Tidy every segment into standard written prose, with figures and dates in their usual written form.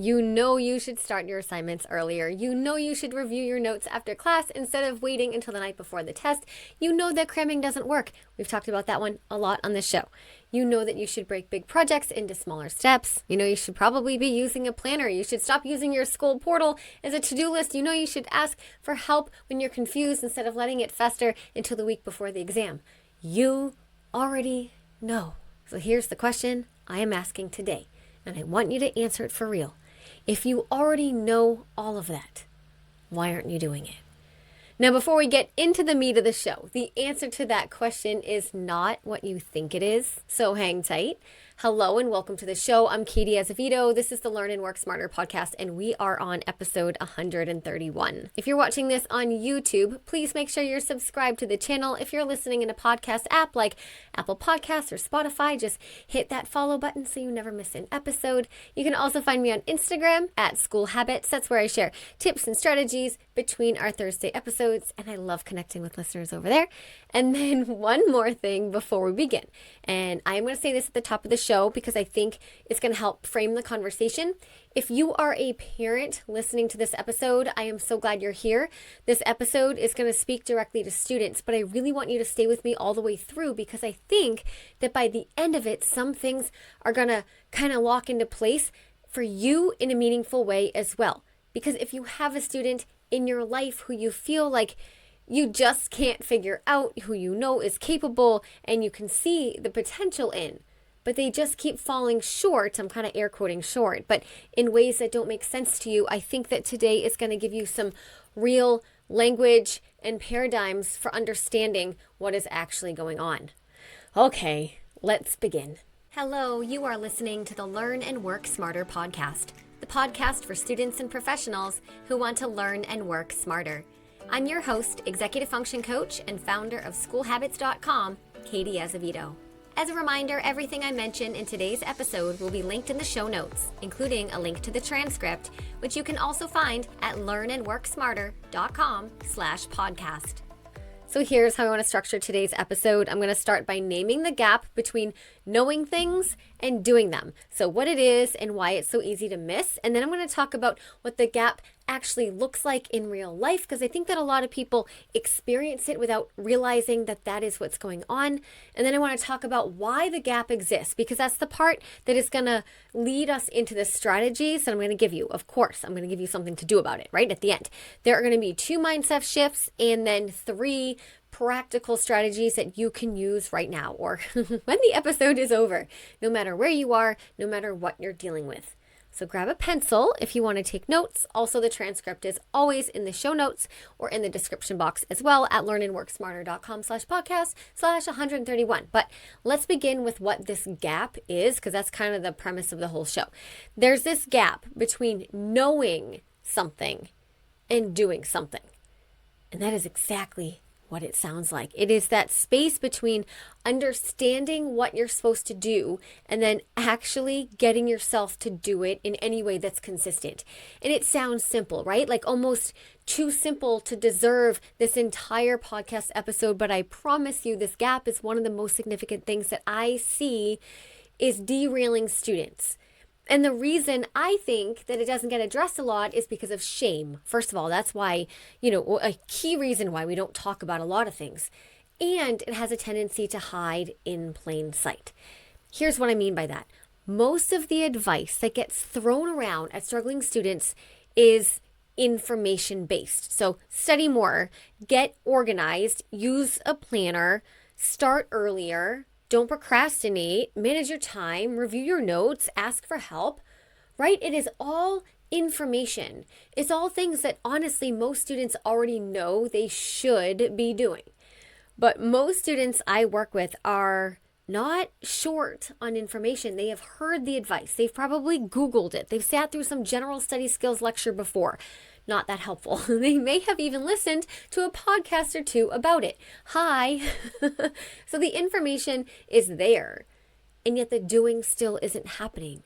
You know you should start your assignments earlier. You know you should review your notes after class instead of waiting until the night before the test. You know that cramming doesn't work. We've talked about that one a lot on this show. You know that you should break big projects into smaller steps. You know you should probably be using a planner. You should stop using your school portal as a to-do list. You know you should ask for help when you're confused instead of letting it fester until the week before the exam. You already know. So here's the question I am asking today, and I want you to answer it for real. If you already know all of that, why aren't you doing it? Now, before we get into the meat of the show, the answer to that question is not what you think it is, so hang tight. Hello and welcome to the show. I'm Katie Azevedo. This is the Learn and Work Smarter podcast, and we are on episode 131. If you're watching this on YouTube, please make sure you're subscribed to the channel. If you're listening in a podcast app like Apple Podcasts or Spotify, just hit that follow button so you never miss an episode. You can also find me on Instagram at School Habits. That's where I share tips and strategies between our Thursday episodes, and I love connecting with listeners over there. And then one more thing before we begin, and I'm going to say this at the top of the show because I think it's going to help frame the conversation. If you are a parent listening to this episode, I am so glad you're here. This episode is going to speak directly to students, but I really want you to stay with me all the way through because I think that by the end of it, some things are going to kind of lock into place for you in a meaningful way as well. Because if you have a student in your life who you feel like you just can't figure out, who you know is capable and you can see the potential in, but they just keep falling short, I'm kind of air quoting short, but in ways that don't make sense to you, I think that today is going to give you some real language and paradigms for understanding what is actually going on. Okay, let's begin. Hello, you are listening to the Learn and Work Smarter podcast, the podcast for students and professionals who want to learn and work smarter. I'm your host, executive function coach, and founder of schoolhabits.com, Katie Azevedo. As a reminder, everything I mention in today's episode will be linked in the show notes, including a link to the transcript, which you can also find at learnandworksmarter.com/podcast. So here's how I want to structure today's episode. I'm going to start by naming the gap between knowing things and doing them. So what it is and why it's so easy to miss. And then I'm going to talk about what the gap actually looks like in real life, because I think that a lot of people experience it without realizing that that is what's going on. And then I want to talk about why the gap exists, because that's the part that is going to lead us into the strategies that I'm going to give you. Of course, I'm going to give you something to do about it right at the end. There are going to be 2 mindset shifts and then 3 practical strategies that you can use right now or when the episode is over, no matter where you are, no matter what you're dealing with. So grab a pencil if you want to take notes. Also, the transcript is always in the show notes or in the description box as well at learnandworksmarter.com/podcast/131. But let's begin with what this gap is, because that's kind of the premise of the whole show. There's this gap between knowing something and doing something. And that is exactly what it sounds like. It is that space between understanding what you're supposed to do and then actually getting yourself to do it in any way that's consistent. And it sounds simple, right? Like almost too simple to deserve this entire podcast episode, but I promise you this gap is one of the most significant things that I see is derailing students. And the reason I think that it doesn't get addressed a lot is because of shame. First of all, that's why, a key reason why we don't talk about a lot of things. And it has a tendency to hide in plain sight. Here's what I mean by that. Most of the advice that gets thrown around at struggling students is information-based. So study more, get organized, use a planner, start earlier, don't procrastinate, manage your time, review your notes, ask for help, right? It is all information. It's all things that honestly most students already know they should be doing. But most students I work with are not short on information. They have heard the advice. They've probably Googled it. They've sat through some general study skills lecture before. Not that helpful. They may have even listened to a podcast or 2 about it. Hi. So the information is there, and yet the doing still isn't happening.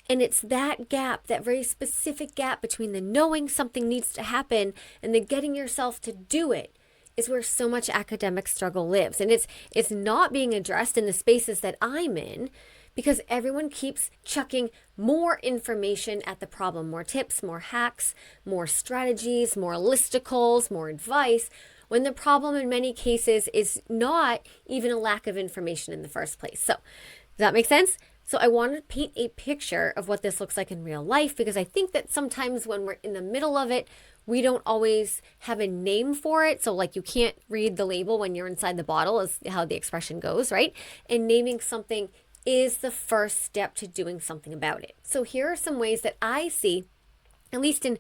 And it's that gap, that very specific gap between the knowing something needs to happen and the getting yourself to do it is where so much academic struggle lives. And it's not being addressed in the spaces that I'm in because everyone keeps chucking more information at the problem, more tips, more hacks, more strategies, more listicles, more advice, when the problem in many cases is not even a lack of information in the first place. So, does that make sense? So I want to paint a picture of what this looks like in real life, because I think that sometimes when we're in the middle of it, we don't always have a name for it. So like you can't read the label when you're inside the bottle is how the expression goes, right? And naming something is the first step to doing something about it. So here are some ways that I see, at least in,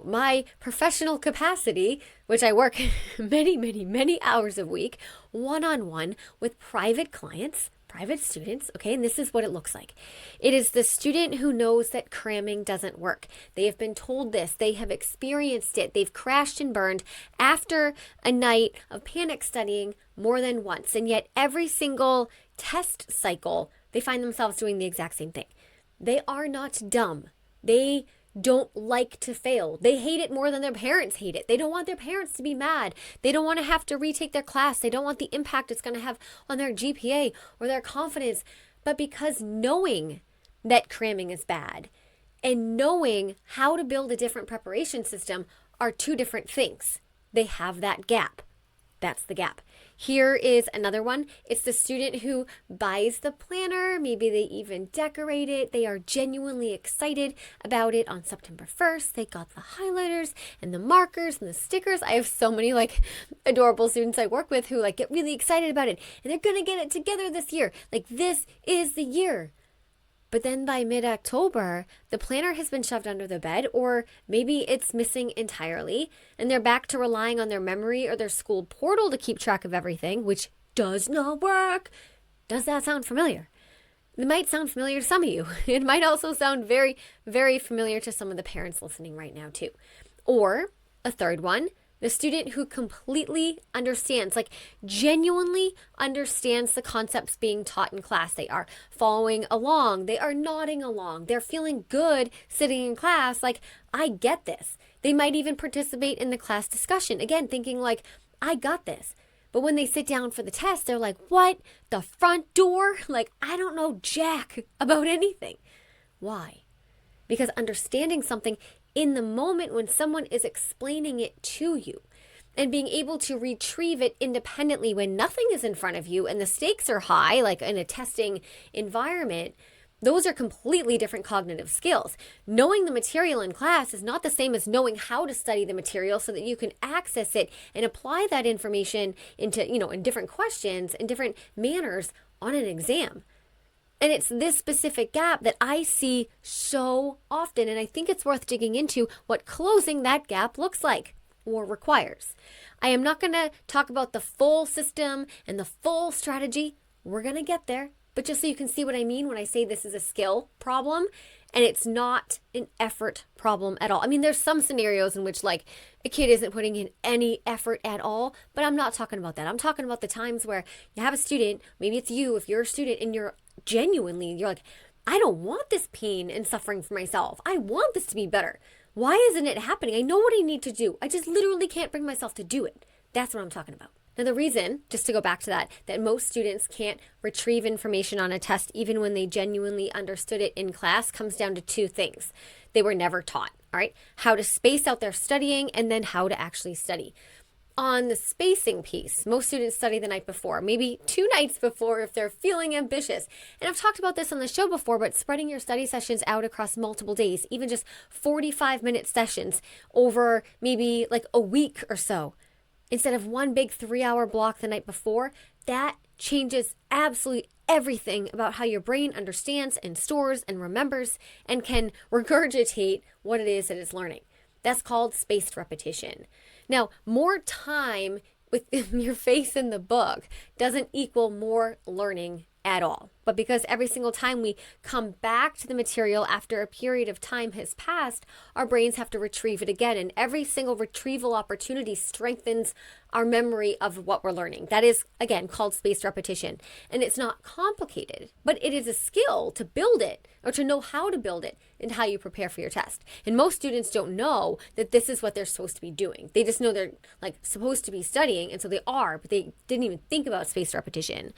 my professional capacity, which I work many hours a week, one-on-one with private clients, private students, okay, and this is what it looks like. It is the student who knows that cramming doesn't work. They have been told this. They have experienced it. They've crashed and burned after a night of panic studying more than once, and yet every single test cycle, they find themselves doing the exact same thing. They are not dumb. They don't like to fail. They hate it more than their parents hate it. They don't want their parents to be mad. They don't want to have to retake their class. They don't want the impact it's going to have on their GPA or their confidence. But because knowing that cramming is bad and knowing how to build a different preparation system are two different things, they have that gap. That's the gap. Here is another one. It's the student who buys the planner. Maybe they even decorate it. They are genuinely excited about it on September 1st. They got the highlighters and the markers and the stickers. I have so many adorable students I work with who get really excited about it. And they're going to get it together this year. This is the year. But then by mid-October, the planner has been shoved under the bed, or maybe it's missing entirely, and they're back to relying on their memory or their school portal to keep track of everything, which does not work. Does that sound familiar? It might sound familiar to some of you. It might also sound very, very familiar to some of the parents listening right now too. Or a third one, the student who completely understands, genuinely understands the concepts being taught in class. They are following along. They are nodding along. They're feeling good sitting in class. I get this. They might even participate in the class discussion. Again, thinking I got this. But when they sit down for the test, they're like, what? The front door? I don't know jack about anything. Why? Because understanding something in the moment when someone is explaining it to you and being able to retrieve it independently when nothing is in front of you and the stakes are high, in a testing environment, those are completely different cognitive skills. Knowing the material in class is not the same as knowing how to study the material so that you can access it and apply that information into, in different questions and different manners on an exam. And it's this specific gap that I see so often, and I think it's worth digging into what closing that gap looks like or requires. I am not going to talk about the full system and the full strategy. We're going to get there, but just so you can see what I mean when I say this is a skill problem and it's not an effort problem at all. I mean, there's some scenarios in which a kid isn't putting in any effort at all, but I'm not talking about that. I'm talking about the times where you have a student, maybe it's you, if you're a student and you're I don't want this pain and suffering for myself. I want this to be better. Why isn't it happening? I know what I need to do. I just literally can't bring myself to do it. That's what I'm talking about. Now, the reason, just to go back to that most students can't retrieve information on a test even when they genuinely understood it in class comes down to two things. They were never taught, all right? How to space out their studying and then how to actually study. On the spacing piece, most students study the night before, maybe 2 nights before if they're feeling ambitious. And I've talked about this on the show before, but spreading your study sessions out across multiple days, even just 45-minute sessions over maybe a week or so, instead of one big 3-hour block the night before, that changes absolutely everything about how your brain understands and stores and remembers and can regurgitate what it is that it's learning. That's called spaced repetition. Now, more time with your face in the book doesn't equal more learning at all. But because every single time we come back to the material after a period of time has passed, our brains have to retrieve it again. And every single retrieval opportunity strengthens our memory of what we're learning. That is, again, called spaced repetition. And it's not complicated, but it is a skill to build it or to know how to build it and how you prepare for your test. And most students don't know that this is what they're supposed to be doing. They just know they're supposed to be studying, and so they are, but they didn't even think about spaced repetition.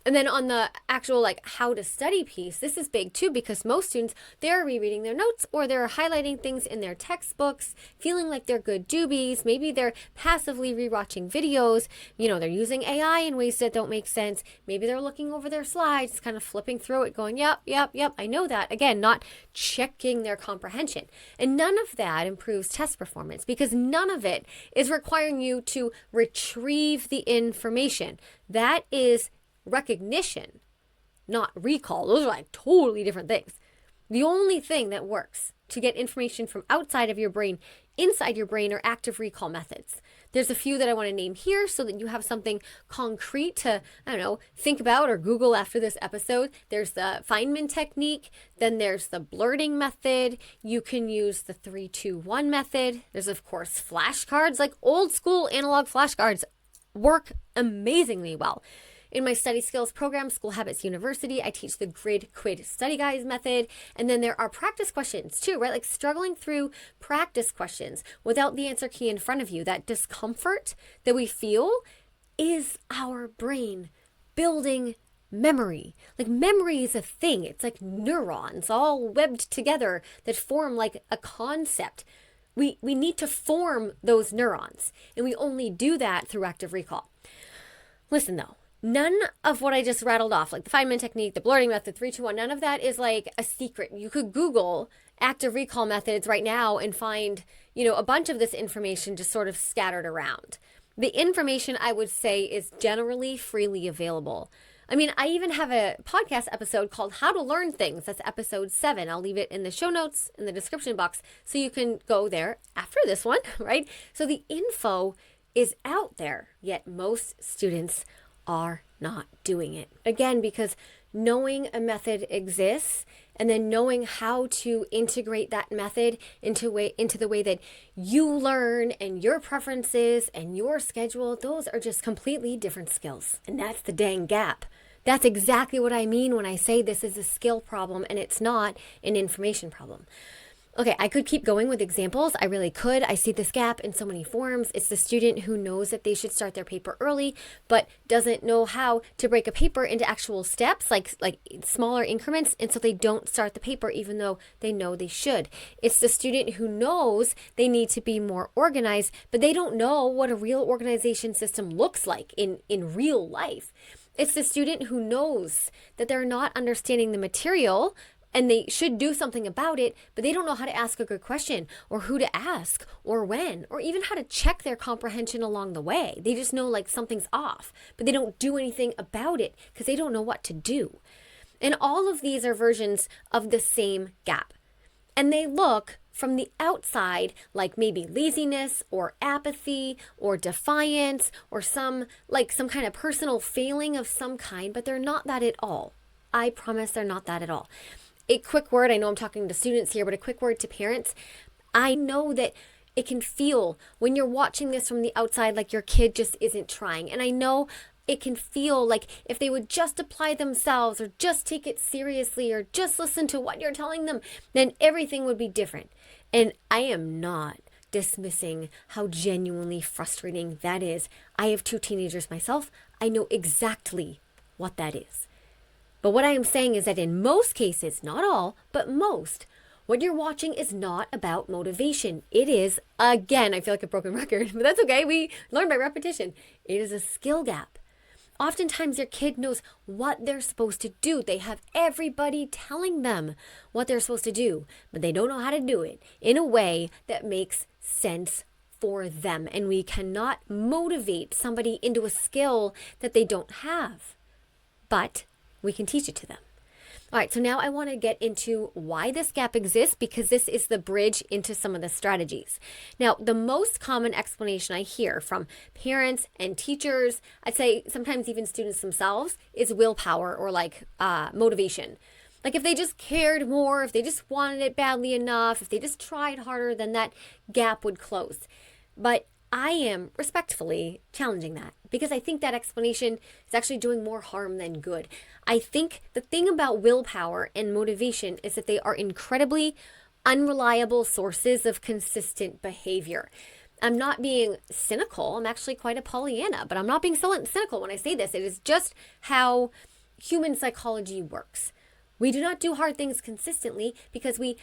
And then on the actual like how to study piece, this is big too, because most students, they're rereading their notes or they're highlighting things in their textbooks, feeling like they're good doobies. Maybe they're passively rewatching videos. They're using AI in ways that don't make sense. Maybe they're looking over their slides, kind of flipping through it, going, yep, I know that. Again, not checking their comprehension. And none of that improves test performance because none of it is requiring you to retrieve the information. That is recognition, not recall. Those are like totally different things. The only thing that works to get information from outside of your brain inside your brain are active recall methods. There's a few that I want to name here so that you have something concrete to, think about or Google after this episode. There's the Feynman technique. Then there's the blurting method. You can use the 3-2-1 method. There's, of course, flashcards. Like old school analog flashcards work amazingly well. In my study skills program, School Habits University, I teach the grid quid study guides method. And then there are practice questions too, right? Like struggling through practice questions without the answer key in front of you. That discomfort that we feel is our brain building memory. Like memory is a thing. It's like neurons all webbed together that form like a concept. We need to form those neurons, and we only do that through active recall. Listen though, none of what I just rattled off, like the Feynman technique, the blurting method, 3-2-1, none of that is like a secret. You could Google active recall methods right now and find, a bunch of this information just sort of scattered around. The information, I would say, is generally freely available. I mean, I even have a podcast episode called How to Learn Things. That's episode 7. I'll leave it in the show notes in the description box so you can go there after this one, right? So the info is out there, yet most students are not doing it. Again, because knowing a method exists and then knowing how to integrate that method into the way that you learn and your preferences and your schedule, those are just completely different skills. And that's the dang gap. That's exactly what I mean when I say this is a skill problem and it's not an information problem. Okay, I could keep going with examples. I really could. I see this gap in so many forms. It's the student who knows that they should start their paper early, but doesn't know how to break a paper into actual steps, like smaller increments, and so they don't start the paper even though they know they should. It's the student who knows they need to be more organized, but they don't know what a real organization system looks like in real life. It's the student who knows that they're not understanding the material and they should do something about it, but they don't know how to ask a good question or who to ask or when, or even how to check their comprehension along the way. They just know like something's off, but they don't do anything about it because they don't know what to do. And all of these are versions of the same gap. And they look from the outside like maybe laziness or apathy or defiance or some kind of personal failing of some kind, but they're not that at all. I promise they're not that at all. A quick word, I know I'm talking to students here, but a quick word to parents. I know that it can feel when you're watching this from the outside like your kid just isn't trying. And I know it can feel like if they would just apply themselves or just take it seriously or just listen to what you're telling them, then everything would be different. And I am not dismissing how genuinely frustrating that is. I have 2 teenagers myself. I know exactly what that is. But what I am saying is that in most cases, not all, but most, what you're watching is not about motivation. It is, again, I feel like a broken record, but that's okay. We learn by repetition. It is a skill gap. Oftentimes your kid knows what they're supposed to do. They have everybody telling them what they're supposed to do, but they don't know how to do it in a way that makes sense for them. And we cannot motivate somebody into a skill that they don't have. But we can teach it to them. All right, so now I want to get into why this gap exists because this is the bridge into some of the strategies. Now, the most common explanation I hear from parents and teachers, I'd say sometimes even students themselves, is willpower or motivation. Like if they just cared more, if they just wanted it badly enough, if they just tried harder, then that gap would close. But I am respectfully challenging that because I think that explanation is actually doing more harm than good. I think the thing about willpower and motivation is that they are incredibly unreliable sources of consistent behavior. I'm not being cynical. I'm actually quite a Pollyanna, but I'm not being cynical when I say this. It is just how human psychology works. We do not do hard things consistently because we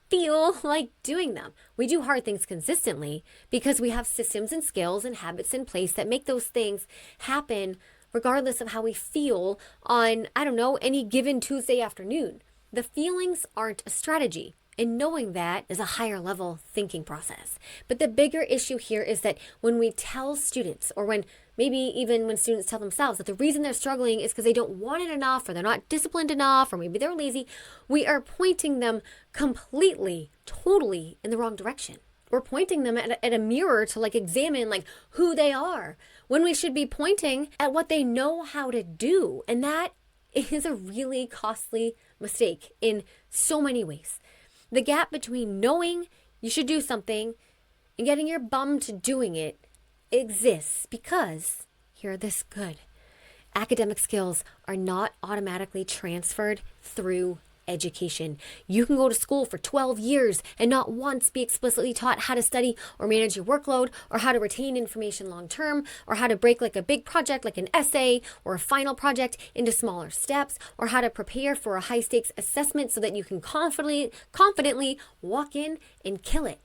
feel like doing them. We do hard things consistently because we have systems and skills and habits in place that make those things happen regardless of how we feel on, any given Tuesday afternoon. The feelings aren't a strategy. And knowing that is a higher level thinking process. But the bigger issue here is that when we tell students, or maybe even when students tell themselves that the reason they're struggling is because they don't want it enough, or they're not disciplined enough, or maybe they're lazy, we are pointing them completely, totally in the wrong direction. We're pointing them at a mirror to examine who they are, when we should be pointing at what they know how to do. And that is a really costly mistake in so many ways. The gap between knowing you should do something and getting your bum to doing it exists because, hear this good, academic skills are not automatically transferred through education. You can go to school for 12 years and not once be explicitly taught how to study or manage your workload, or how to retain information long term, or how to break a big project like an essay or a final project into smaller steps, or how to prepare for a high stakes assessment so that you can confidently walk in and kill it.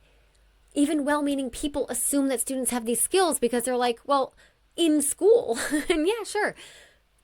Even well-meaning people assume that students have these skills because they're in school. And yeah, sure.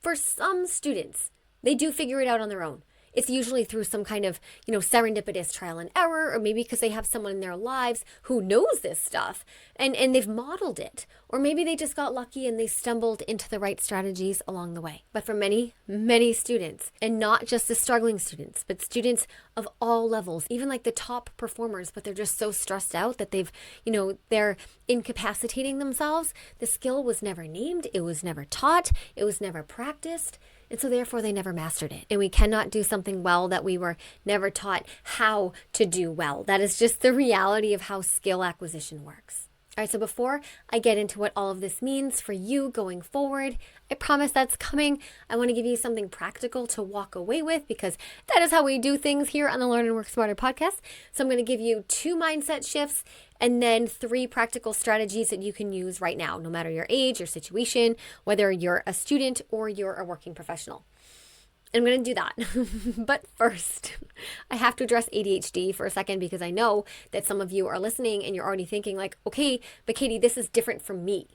For some students, they do figure it out on their own. It's usually through some kind of, serendipitous trial and error, or maybe because they have someone in their lives who knows this stuff and they've modeled it. Or maybe they just got lucky and they stumbled into the right strategies along the way. But for many, many students, and not just the struggling students, but students of all levels, even the top performers, but they're just so stressed out that they're incapacitating themselves. The skill was never named, it was never taught, it was never practiced. And so therefore they never mastered it. And we cannot do something well that we were never taught how to do well. That is just the reality of how skill acquisition works. All right, so before I get into what all of this means for you going forward, I promise that's coming. I want to give you something practical to walk away with, because that is how we do things here on the Learn and Work Smarter podcast. So I'm going to give you 2 mindset shifts and then 3 practical strategies that you can use right now, no matter your age, your situation, whether you're a student or you're a working professional. I'm going to do that. But first, I have to address ADHD for a second, because I know that some of you are listening and you're already thinking okay, but Katie, this is different from me.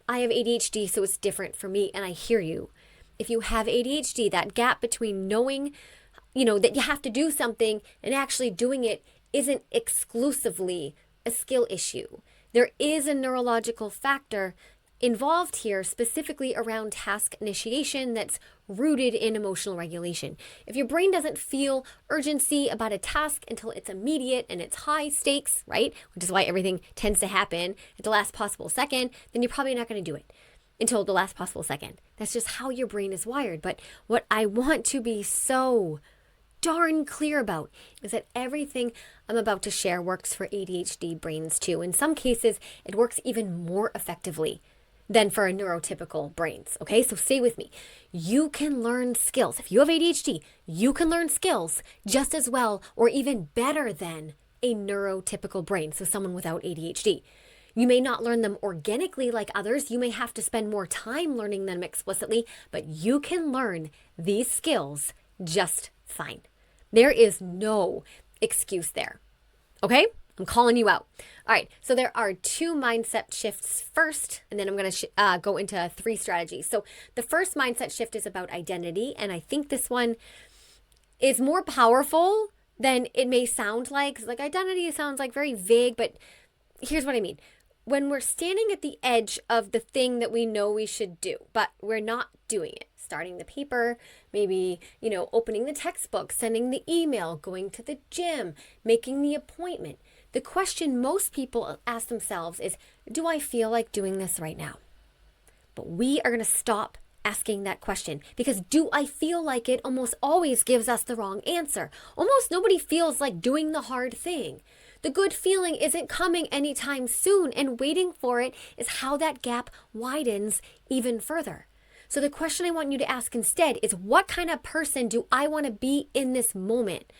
I have ADHD, so it's different for me. And I hear you. If you have ADHD, that gap between knowing, that you have to do something and actually doing it isn't exclusively a skill issue. There is a neurological factor involved here, specifically around task initiation, that's rooted in emotional regulation. If your brain doesn't feel urgency about a task until it's immediate and it's high stakes, right, which is why everything tends to happen at the last possible second, then you're probably not going to do it until the last possible second. That's just how your brain is wired. But what I want to be so darn clear about is that everything I'm about to share works for ADHD brains too. In some cases, it works even more effectively than for neurotypical brains. Okay, so stay with me. You can learn skills. If you have ADHD, you can learn skills just as well or even better than a neurotypical brain, so someone without ADHD. You may not learn them organically like others. You may have to spend more time learning them explicitly, but you can learn these skills just fine. There is no excuse there. Okay? I'm calling you out. All right, so there are 2 mindset shifts first, and then I'm going to go into 3 strategies. So the first mindset shift is about identity, and I think this one is more powerful than it may sound like. 'Cause identity sounds very vague, but here's what I mean. When we're standing at the edge of the thing that we know we should do, but we're not doing it, starting the paper, maybe, opening the textbook, sending the email, going to the gym, making the appointment. The question most people ask themselves is, do I feel like doing this right now? But we are going to stop asking that question, because do I feel like it almost always gives us the wrong answer. Almost nobody feels like doing the hard thing. The good feeling isn't coming anytime soon, and waiting for it is how that gap widens even further. So the question I want you to ask instead is, what kind of person do I want to be in this moment?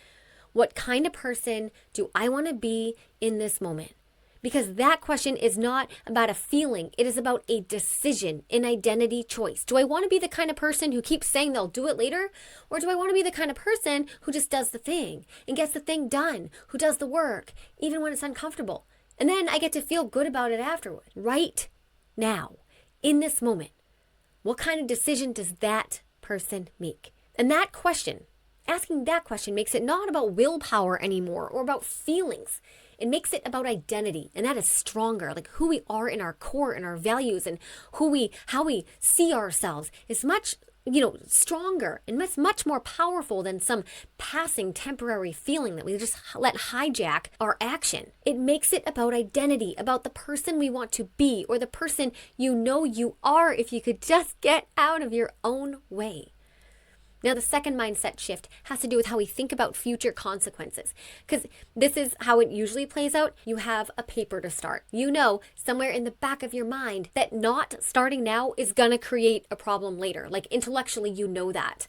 What kind of person do I want to be in this moment? Because that question is not about a feeling. It is about a decision, an identity choice. Do I want to be the kind of person who keeps saying they'll do it later? Or do I want to be the kind of person who just does the thing and gets the thing done, who does the work, even when it's uncomfortable? And then I get to feel good about it afterward. Right now, in this moment, what kind of decision does that person make? And that question, asking that question, makes it not about willpower anymore or about feelings. It makes it about identity, and that is stronger, like who we are in our core and our values and how we see ourselves is much, stronger and much more powerful than some passing temporary feeling that we just let hijack our action. It makes it about identity, about the person we want to be or the person you are if you could just get out of your own way. Now, the second mindset shift has to do with how we think about future consequences, because this is how it usually plays out. You have a paper to start. Somewhere in the back of your mind that not starting now is going to create a problem later. Like intellectually, that.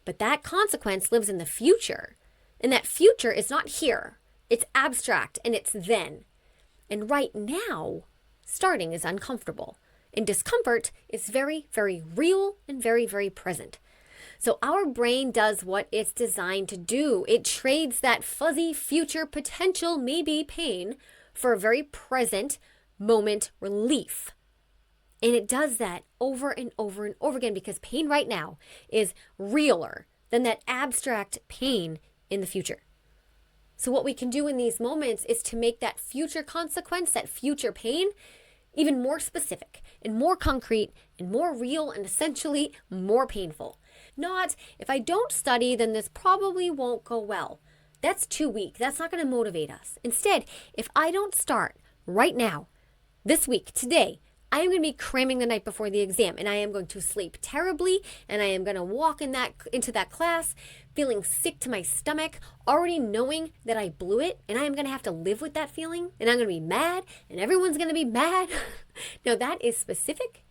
But that consequence lives in the future. And that future is not here. It's abstract and it's then. And right now, starting is uncomfortable. And discomfort is very, very real and very, very present. So our brain does what it's designed to do. It trades that fuzzy future potential, maybe pain, for a very present moment relief. And it does that over and over and over again because pain right now is realer than that abstract pain in the future. So what we can do in these moments is to make that future consequence, that future pain, even more specific and more concrete and more real and essentially more painful. Not, if I don't study, then this probably won't go well. That's too weak. That's not going to motivate us. Instead, if I don't start right now, this week, today, I am going to be cramming the night before the exam, and I am going to sleep terribly, and I am going to walk into that class feeling sick to my stomach, already knowing that I blew it, and I am going to have to live with that feeling, and I'm going to be mad, and everyone's going to be mad. Now, that is specific,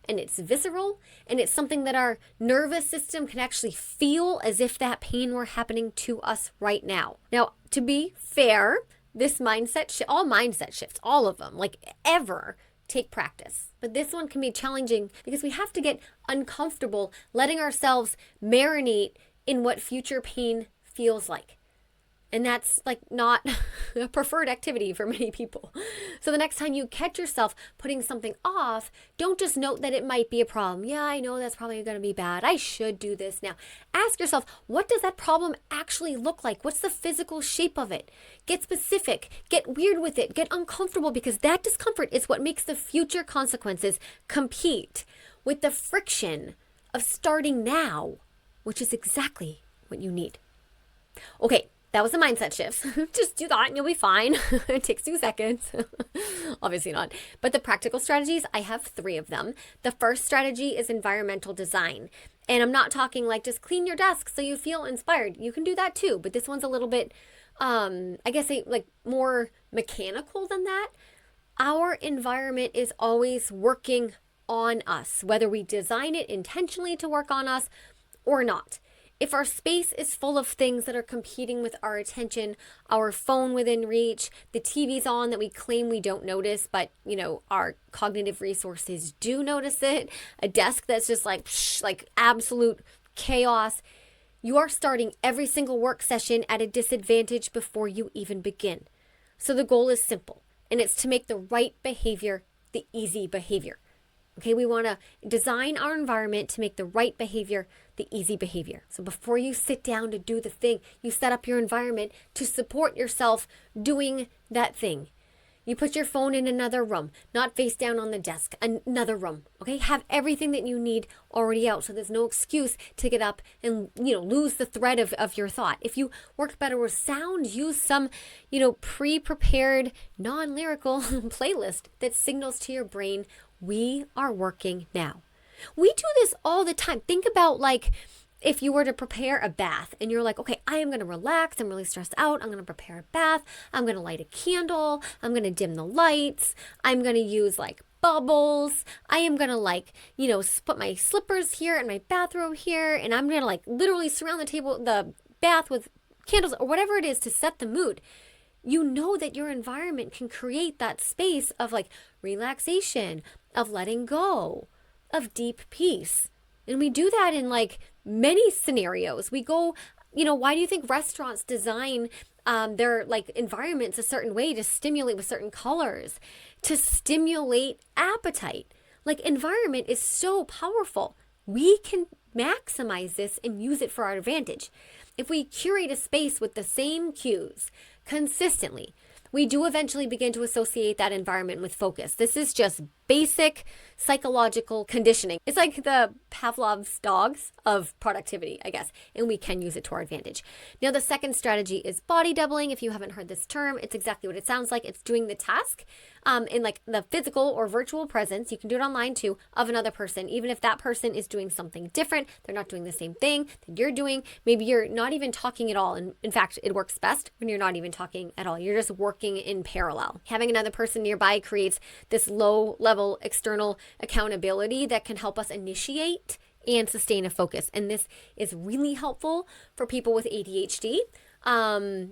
and it's visceral, and it's something that our nervous system can actually feel as if that pain were happening to us right now. Now, to be fair, this all mindset shifts, all of them, like ever, take practice. But this one can be challenging because we have to get uncomfortable letting ourselves marinate in what future pain feels like. And that's like not a preferred activity for many people. So the next time you catch yourself putting something off, don't just note that it might be a problem. Yeah, I know that's probably going to be bad. I should do this now. Ask yourself, what does that problem actually look like? What's the physical shape of it? Get specific, get weird with it, get uncomfortable, because that discomfort is what makes the future consequences compete with the friction of starting now, which is exactly what you need. Okay. That was the mindset shifts. Just do that and you'll be fine. It takes 2 seconds. Obviously not. But the practical strategies, I have 3 of them. The first strategy is environmental design. And I'm not talking like just clean your desk so you feel inspired. You can do that too. But this one's a little bit, more mechanical than that. Our environment is always working on us, whether we design it intentionally to work on us or not. If our space is full of things that are competing with our attention, our phone within reach, the TV's on that we claim we don't notice, but our cognitive resources do notice it, a desk that's just like absolute chaos, you are starting every single work session at a disadvantage before you even begin. So the goal is simple, and it's to make the right behavior the easy behavior. Okay, we want to design our environment to make the right behavior the easy behavior. So before you sit down to do the thing, you set up your environment to support yourself doing that thing. You put your phone in another room, not face down on the desk, another room. Okay, have everything that you need already out, so there's no excuse to get up and lose the thread of your thought. If you work better with sound, use some pre-prepared non-lyrical playlist that signals to your brain, we are working now. We do this all the time. Think about if you were to prepare a bath and you're like, okay, I am going to relax. I'm really stressed out. I'm going to prepare a bath. I'm going to light a candle. I'm going to dim the lights. I'm going to use bubbles. I am going to put my slippers here and my bathrobe here. And I'm going to literally surround the bath with candles or whatever it is to set the mood. you know that your environment can create that space of like relaxation, of letting go, of deep peace. And we do that in like many scenarios. We go, why do you think restaurants design their like environments a certain way to stimulate with certain colors, to stimulate appetite? Like environment is so powerful. We can maximize this and use it for our advantage. If we curate a space with the same cues consistently, we do eventually begin to associate that environment with focus. This is just basic psychological conditioning. It's like the Pavlov's dogs of productivity, I guess, and we can use it to our advantage. Now, the second strategy is body doubling. If you haven't heard this term, it's exactly what it sounds like. It's doing the task in like the physical or virtual presence. You can do it online too, of another person. Even if that person is doing something different, they're not doing the same thing that you're doing. Maybe you're not even talking at all. And in fact, it works best when you're not even talking at all. You're just working in parallel. Having another person nearby creates this low level external accountability that can help us initiate and sustain a focus. And this is really helpful for people with ADHD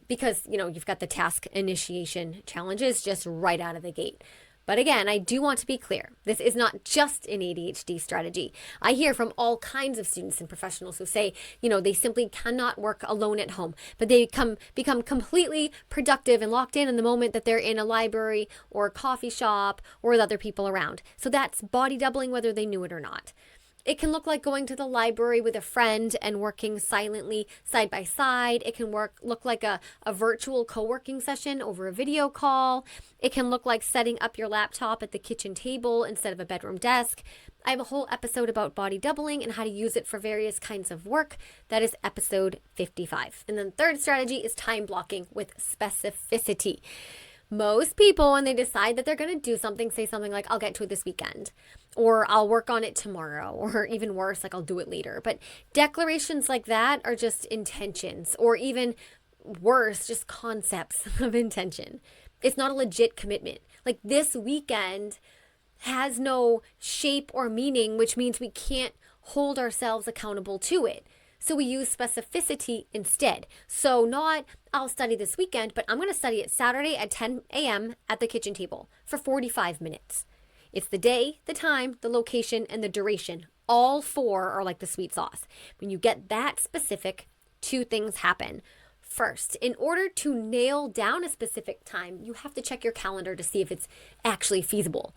because, you've got the task initiation challenges just right out of the gate. But again, I do want to be clear. This is not just an ADHD strategy. I hear from all kinds of students and professionals who say, they simply cannot work alone at home, but they become completely productive and locked in the moment that they're in a library or a coffee shop or with other people around. So that's body doubling, whether they knew it or not. It can look like going to the library with a friend and working silently side by side. It can look like a virtual co-working session over a video call. It can look like setting up your laptop at the kitchen table instead of a bedroom desk. I have a whole episode about body doubling and how to use it for various kinds of work. That is episode 55. And then third strategy is time blocking with specificity. Most people, when they decide that they're going to do something, say something like, I'll get to it this weekend, or I'll work on it tomorrow, or even worse, like I'll do it later. But declarations like that are just intentions, or even worse, just concepts of intention. It's not a legit commitment. Like this weekend has no shape or meaning, which means we can't hold ourselves accountable to it. So we use specificity instead. So not, I'll study this weekend, but I'm going to study it Saturday at 10 a.m. at the kitchen table for 45 minutes. It's the day, the time, the location, and the duration. All four are like the sweet sauce. When you get that specific, two things happen. First, in order to nail down a specific time, you have to check your calendar to see if it's actually feasible.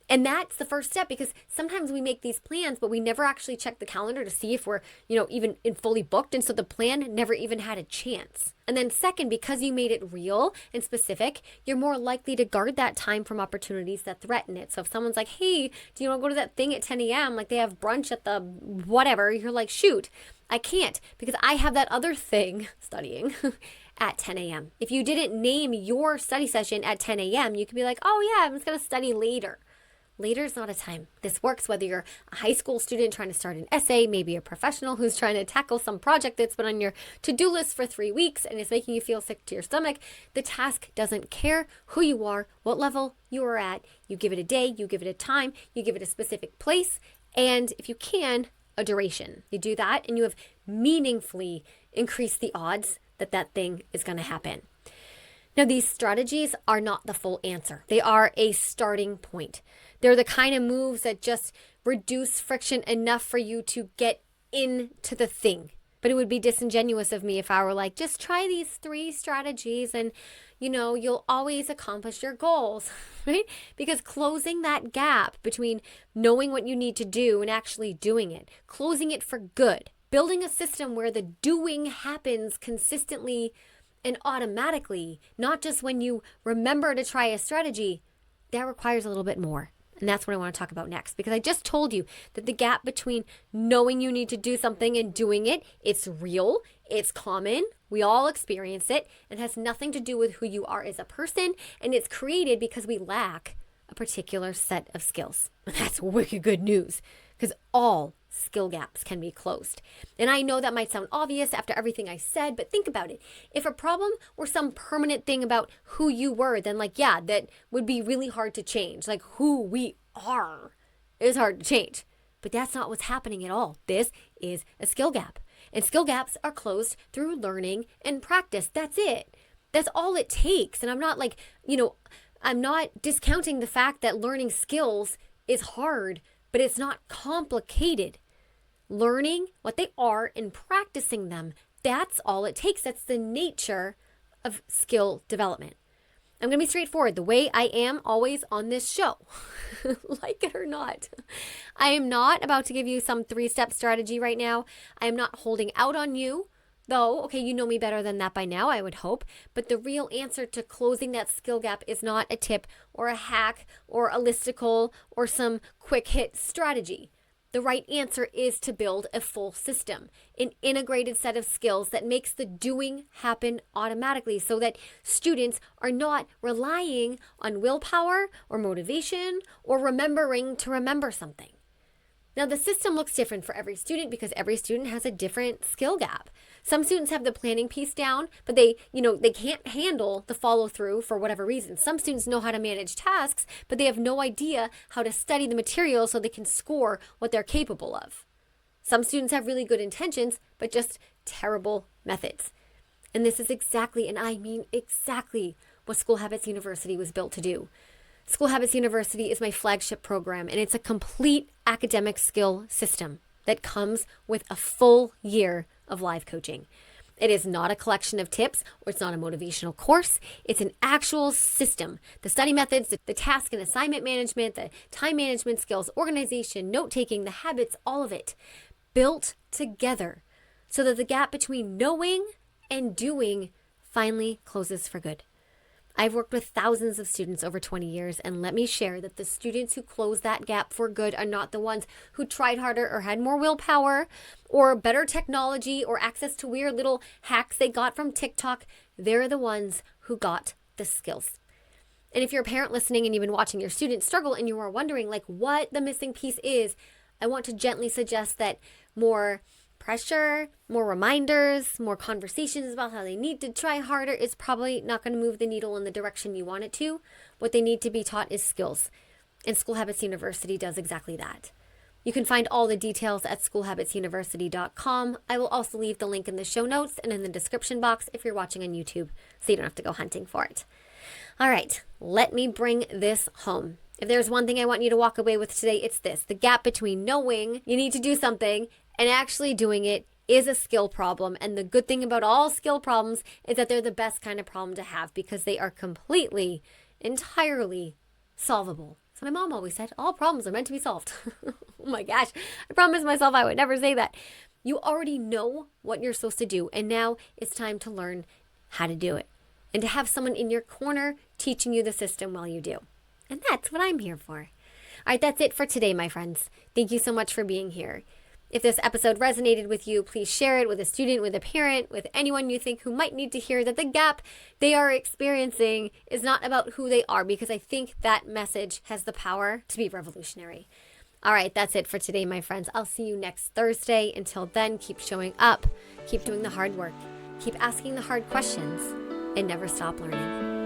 And that's the first step, because sometimes we make these plans, but we never actually check the calendar to see if we're, even fully booked. And so the plan never even had a chance. And then second, because you made it real and specific, you're more likely to guard that time from opportunities that threaten it. So if someone's like, hey, do you want to go to that thing at 10 a.m.? Like they have brunch at the whatever. You're like, shoot, I can't because I have that other thing studying at 10 a.m. If you didn't name your study session at 10 a.m., you could be like, oh yeah, I'm just going to study later. Later is not a time. This works whether you're a high school student trying to start an essay, maybe a professional who's trying to tackle some project that's been on your to-do list for 3 weeks and is making you feel sick to your stomach. The task doesn't care who you are, what level you are at. You give it a day, you give it a time, you give it a specific place, and if you can, a duration. You do that and you have meaningfully increased the odds that that thing is going to happen. Now, these strategies are not the full answer. They are a starting point. They're the kind of moves that just reduce friction enough for you to get into the thing. But it would be disingenuous of me if I were like, just try these 3 strategies and, you'll always accomplish your goals, right? Because closing that gap between knowing what you need to do and actually doing it, closing it for good, building a system where the doing happens consistently and automatically, not just when you remember to try a strategy, that requires a little bit more. And that's what I want to talk about next, because I just told you that the gap between knowing you need to do something and doing it, it's real, it's common, we all experience it, and has nothing to do with who you are as a person, and it's created because we lack a particular set of skills. And that's wicked good news, because all skill gaps can be closed. And I know that might sound obvious after everything I said, but think about it. If a problem were some permanent thing about who you were, then that would be really hard to change. Like who we are is hard to change. But that's not what's happening at all. This is a skill gap. And skill gaps are closed through learning and practice. That's it. That's all it takes. And I'm not like, I'm not discounting the fact that learning skills is hard, but it's not complicated. Learning what they are and practicing them, that's all it takes. That's the nature of skill development. I'm going to be straightforward the way I am always on this show, like it or not. I am not about to give you some 3-step strategy right now. I am not holding out on you, though. Okay, you know me better than that by now, I would hope. But the real answer to closing that skill gap is not a tip or a hack or a listicle or some quick hit strategy. The right answer is to build a full system, an integrated set of skills that makes the doing happen automatically so that students are not relying on willpower or motivation or remembering to remember something. Now, the system looks different for every student because every student has a different skill gap. Some students have the planning piece down, but they can't handle the follow through for whatever reason. Some students know how to manage tasks, but they have no idea how to study the material so they can score what they're capable of. Some students have really good intentions, but just terrible methods. And this is exactly, and I mean exactly, what School Habits University was built to do. School Habits University is my flagship program, and it's a complete academic skill system that comes with a full year of live coaching. It is not a collection of tips, or it's not a motivational course. It's an actual system. The study methods, the task and assignment management, the time management skills, organization, note-taking, the habits, all of it built together so that the gap between knowing and doing finally closes for good. I've worked with thousands of students over 20 years, and let me share that the students who close that gap for good are not the ones who tried harder or had more willpower or better technology or access to weird little hacks they got from TikTok. They're the ones who got the skills. And if you're a parent listening and you've been watching your students struggle and you are wondering what the missing piece is, I want to gently suggest that more pressure, more reminders, more conversations about how they need to try harder is probably not going to move the needle in the direction you want it to. What they need to be taught is skills. And School Habits University does exactly that. You can find all the details at schoolhabitsuniversity.com. I will also leave the link in the show notes and in the description box if you're watching on YouTube, so you don't have to go hunting for it. All right, let me bring this home. If there's one thing I want you to walk away with today, it's this. The gap between knowing you need to do something and actually doing it is a skill problem. And the good thing about all skill problems is that they're the best kind of problem to have because they are completely, entirely solvable. So my mom always said, all problems are meant to be solved. Oh my gosh, I promised myself I would never say that. You already know what you're supposed to do, and now it's time to learn how to do it and to have someone in your corner teaching you the system while you do. And that's what I'm here for. All right, that's it for today, my friends. Thank you so much for being here. If this episode resonated with you, please share it with a student, with a parent, with anyone you think who might need to hear that the gap they are experiencing is not about who they are, because I think that message has the power to be revolutionary. All right, that's it for today, my friends. I'll see you next Thursday. Until then, keep showing up, keep doing the hard work, keep asking the hard questions, and never stop learning.